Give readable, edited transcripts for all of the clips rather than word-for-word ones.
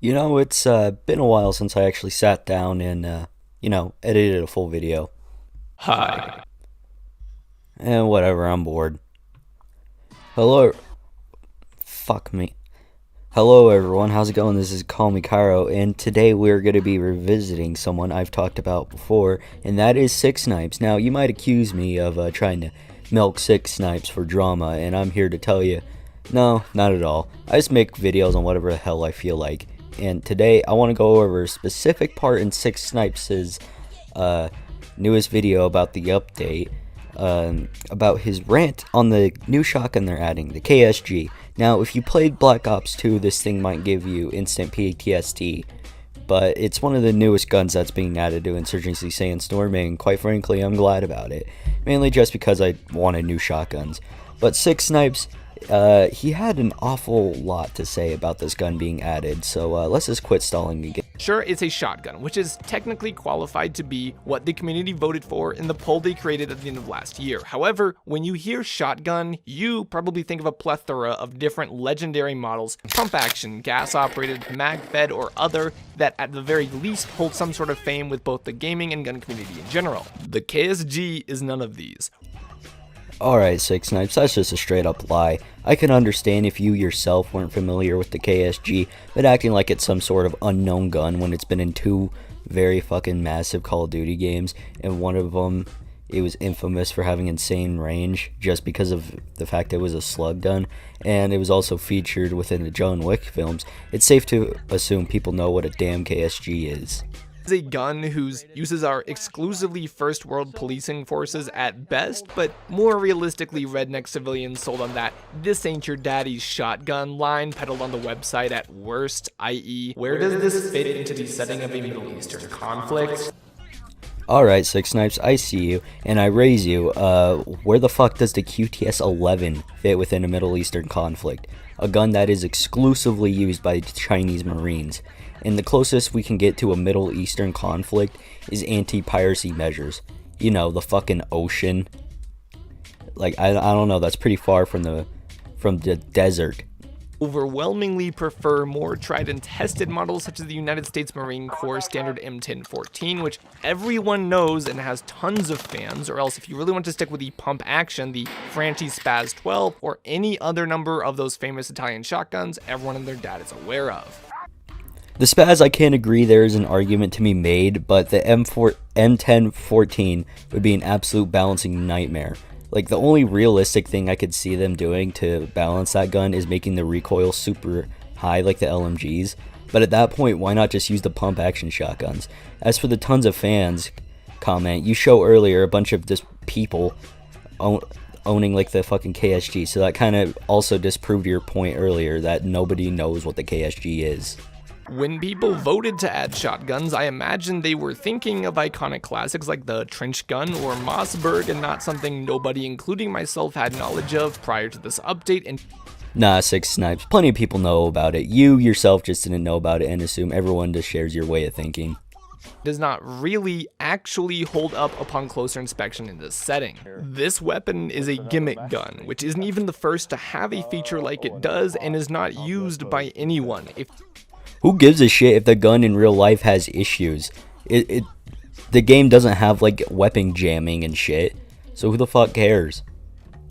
It's been a while since I actually sat down and, edited a full video. Hi. And whatever, I'm bored. Hello. Fuck me. Hello, everyone. How's it going? This is Call Me Cairo, and today we're going to be revisiting someone I've talked about before, and that is Six Snipes. Now, you might accuse me of trying to milk Six Snipes for drama, and I'm here to tell you, no, not at all. I just make videos on whatever the hell I feel like. And today I want to go over a specific part in Six Snipes' newest video about the update, about his rant on the new shotgun they're adding, the KSG. Now, if you played Black Ops 2, this thing might give you instant PTSD, but it's one of the newest guns that's being added to Insurgency Sandstorm, and quite frankly, I'm glad about it. Mainly just because I wanted new shotguns. But Six Snipes, he had an awful lot to say about this gun being added, so let's just quit stalling again. Sure, it's a shotgun, which is technically qualified to be what the community voted for in the poll they created at the end of last year. However, when you hear shotgun, you probably think of a plethora of different legendary models, pump action, gas operated, mag fed, or other, that at the very least hold some sort of fame with both the gaming and gun community in general. The KSG is none of these. Alright, Six Snipes, that's just a straight up lie. I can understand if you yourself weren't familiar with the KSG, but acting like it's some sort of unknown gun when it's been in two very fucking massive Call of Duty games, and one of them, it was infamous for having insane range just because of the fact it was a slug gun, and it was also featured within the John Wick films. It's safe to assume people know what a damn KSG is. Is a gun whose uses are exclusively first world policing forces at best, but more realistically redneck civilians sold on that "this ain't your daddy's shotgun" line peddled on the website at worst, i.e., where does this fit into the setting of a Middle Eastern conflict? Alright, Six Snipes, I see you, and I raise you, where the fuck does the QTS-11 fit within a Middle Eastern conflict? A gun that is exclusively used by Chinese Marines. And the closest we can get to a Middle Eastern conflict is anti-piracy measures. You know, the fucking ocean. Like, I don't know, that's pretty far from the desert. Overwhelmingly prefer more tried and tested models such as the United States Marine Corps standard M1014, which everyone knows and has tons of fans, or else if you really want to stick with the pump action, the Franti Spaz 12, or any other number of those famous Italian shotguns everyone and their dad is aware of. The Spaz, I can't agree there is an argument to be made, but the M1014 would be an absolute balancing nightmare. Like, the only realistic thing I could see them doing to balance that gun is making the recoil super high like the LMGs, but at that point, why not just use the pump action shotguns? As for the tons of fans comment, you show earlier a bunch of just people owning like the fucking KSG, so that kind of also disproved your point earlier that nobody knows what the KSG is. When people voted to add shotguns, I imagine they were thinking of iconic classics like the trench gun or Mossberg, and not something nobody, including myself, had knowledge of prior to this update. And Nah, Six Snipes, plenty of people know about it. You yourself just didn't know about it and assume everyone just shares your way of thinking. does not really actually hold up upon closer inspection in this setting. This weapon is a gimmick gun, which isn't even the first to have a feature like it does and is not used by anyone. Who gives a shit if the gun in real life has issues? The game doesn't have like weapon jamming and shit, so who the fuck cares?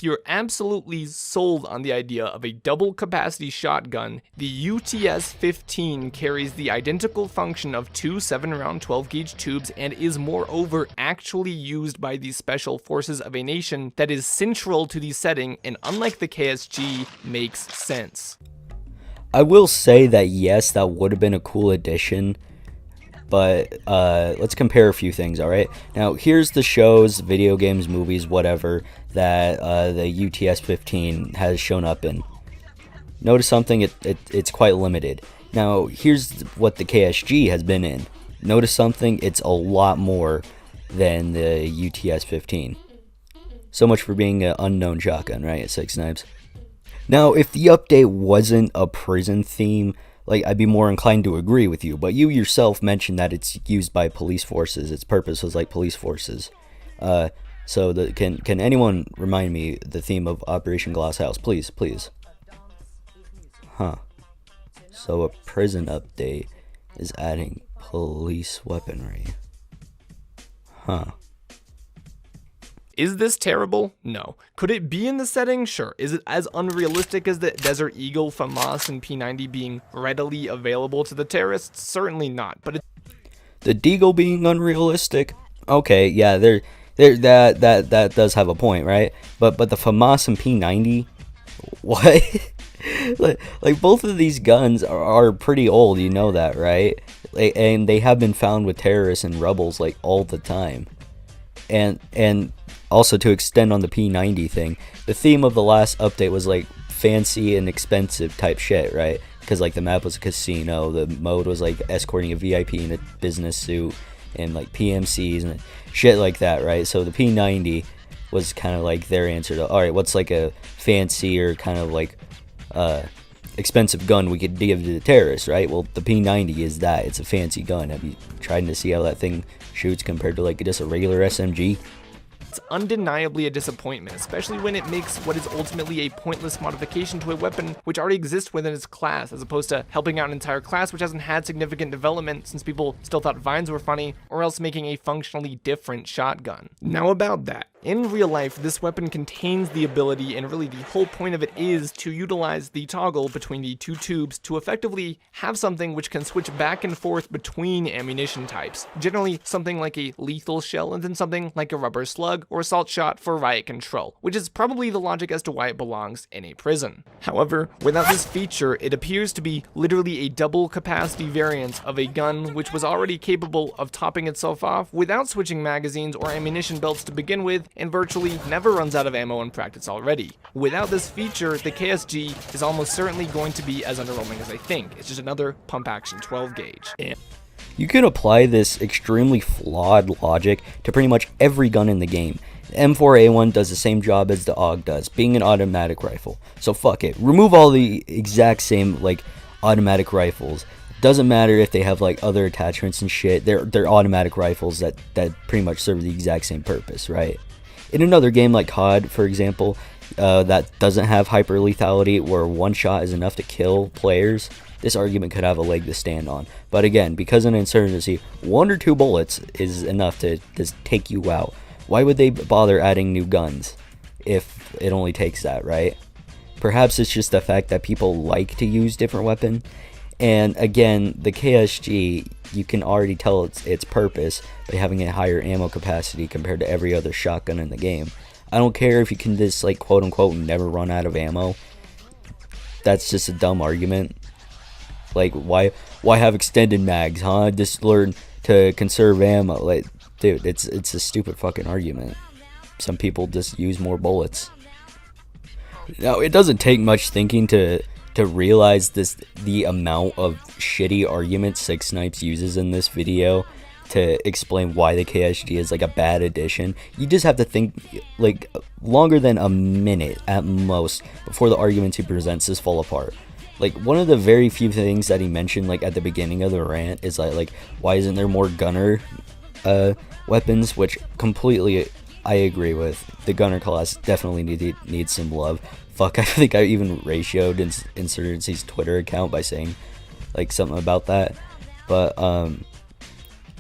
You're absolutely sold on the idea of a double capacity shotgun, the UTS-15 carries the identical function of two 7-round 12-gauge tubes and is moreover actually used by the special forces of a nation that is central to the setting, and unlike the KSG, makes sense. I will say that yes, that would have been a cool addition, but let's compare a few things, alright? Now, here's the shows, video games, movies, whatever, that the UTS-15 has shown up in. Notice something, it's quite limited. Now, here's what the KSG has been in. Notice something, it's a lot more than the UTS-15. So much for being an unknown shotgun, right, at Six Snipes? Now, if the update wasn't a prison theme, like, I'd be more inclined to agree with you, but you yourself mentioned that it's used by police forces. Its purpose was like police forces. So can anyone remind me the theme of Operation Glass House, please? Huh. So a prison update is adding police weaponry. Huh. Is this terrible? No. Could it be in the setting? Sure. Is it as unrealistic as the Desert Eagle, FAMAS, and P90 being readily available to the terrorists? Certainly not. But The Deagle being unrealistic? Okay, yeah, that does have a point, right? But the FAMAS and P90, what? like both of these guns are pretty old, you know that, right? And they have been found with terrorists and rebels like all the time. And also, to extend on the P90 thing, the theme of the last update was like fancy and expensive type shit, right? Because like the map was a casino, the mode was like escorting a VIP in a business suit, and like PMCs and shit like that, right? So the P90 was kind of like their answer to, all right, what's like a fancy or kind of like expensive gun we could give to the terrorists, right? Well, the P90 is that. It's a fancy gun. Have you tried to see how that thing shoots compared to like just a regular SMG? it's undeniably a disappointment, especially when it makes what is ultimately a pointless modification to a weapon which already exists within its class, as opposed to helping out an entire class which hasn't had significant development since people still thought vines were funny, or else making a functionally different shotgun. Now about that. In real life, this weapon contains the ability, and really the whole point of it is to utilize the toggle between the two tubes to effectively have something which can switch back and forth between ammunition types. Generally something like a lethal shell, and then something like a rubber slug or assault shot for riot control, which is probably the logic as to why it belongs in a prison. However, without this feature, it appears to be literally a double capacity variant of a gun which was already capable of topping itself off without switching magazines or ammunition belts to begin with, and virtually never runs out of ammo in practice already. Without this feature, the KSG is almost certainly going to be as underwhelming as I think. It's just another pump action 12 gauge. You can apply this extremely flawed logic to pretty much every gun in the game. The M4A1 does the same job as the AUG does, being an automatic rifle. So fuck it. Remove all the exact same like automatic rifles. Doesn't matter if they have like other attachments and shit. They're automatic rifles that pretty much serve the exact same purpose, right? In another game like COD, for example, that doesn't have hyper lethality, where one shot is enough to kill players, this argument could have a leg to stand on. But again, because in Insurgency, 1 or 2 bullets is enough to just take you out. Why would they bother adding new guns if it only takes that, right? Perhaps it's just the fact that people like to use different weapons. And again, the KSG, you can already tell its purpose by having a higher ammo capacity compared to every other shotgun in the game. I don't care if you can just like quote unquote never run out of ammo. That's just a dumb argument. Like why have extended mags, huh? Just learn to conserve ammo. Like, dude, it's a stupid fucking argument. Some people just use more bullets. Now, it doesn't take much thinking to realize the amount of shitty arguments Snipes uses in this video to explain why the KSG is like a bad addition. You just have to think like longer than a minute at most before the arguments he presents just fall apart. Like, one of the very few things that he mentioned like at the beginning of the rant is like why isn't there more gunner weapons, which completely I agree with. The gunner class definitely needs some love. Fuck, I think I even ratioed Insurgency's Twitter account by saying like something about that. But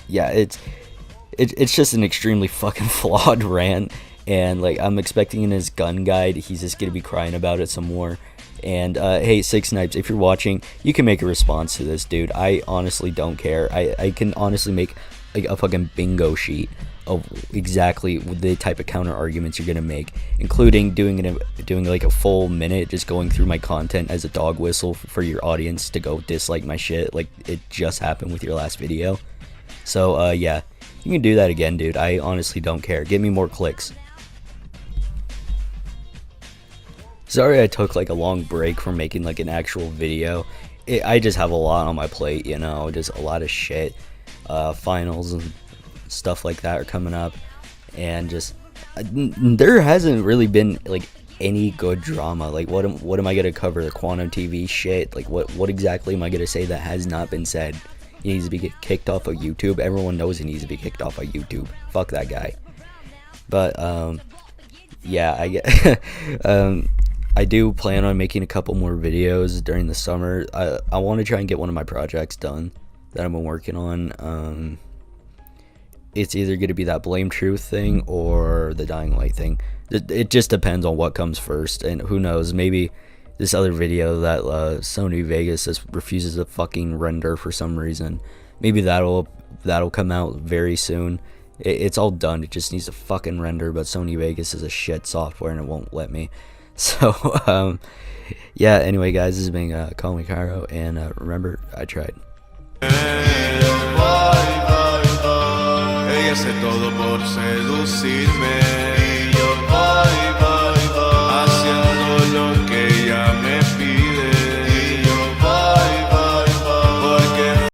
yeah, it's just an extremely fucking flawed rant, and like I'm expecting in his gun guide he's just gonna be crying about it some more. And hey, Snipes, if you're watching, you can make a response to this, dude. I honestly don't care. I can honestly make like a fucking bingo sheet of exactly the type of counter arguments you're gonna make, including doing like a full minute just going through my content as a dog whistle for your audience to go dislike my shit like it just happened with your last video. So yeah, you can do that again, dude. I honestly don't care. Give me more clicks. Sorry I took like a long break from making like an actual video. I just have a lot on my plate, you know, just a lot of shit. Finals and stuff like that are coming up, and just there hasn't really been like any good drama. Like what am I gonna cover? The Quantum TV shit? Like what exactly am I gonna say that has not been said? He needs to be kicked off of YouTube. Everyone knows he needs to be kicked off of YouTube. Fuck that guy. But yeah, I get I do plan on making a couple more videos during the summer. I want to try and get one of my projects done that I've been working on. It's either going to be that Blame Truth thing or the Dying Light thing. It just depends on what comes first, and who knows, maybe this other video that Sony Vegas just refuses to fucking render for some reason, maybe that'll come out very soon. It's all done, it just needs to fucking render, but Sony Vegas is a shit software and it won't let me. So yeah, anyway guys, this has been Call Me Cairo, and remember, I tried. Ella hace todo por seducirme.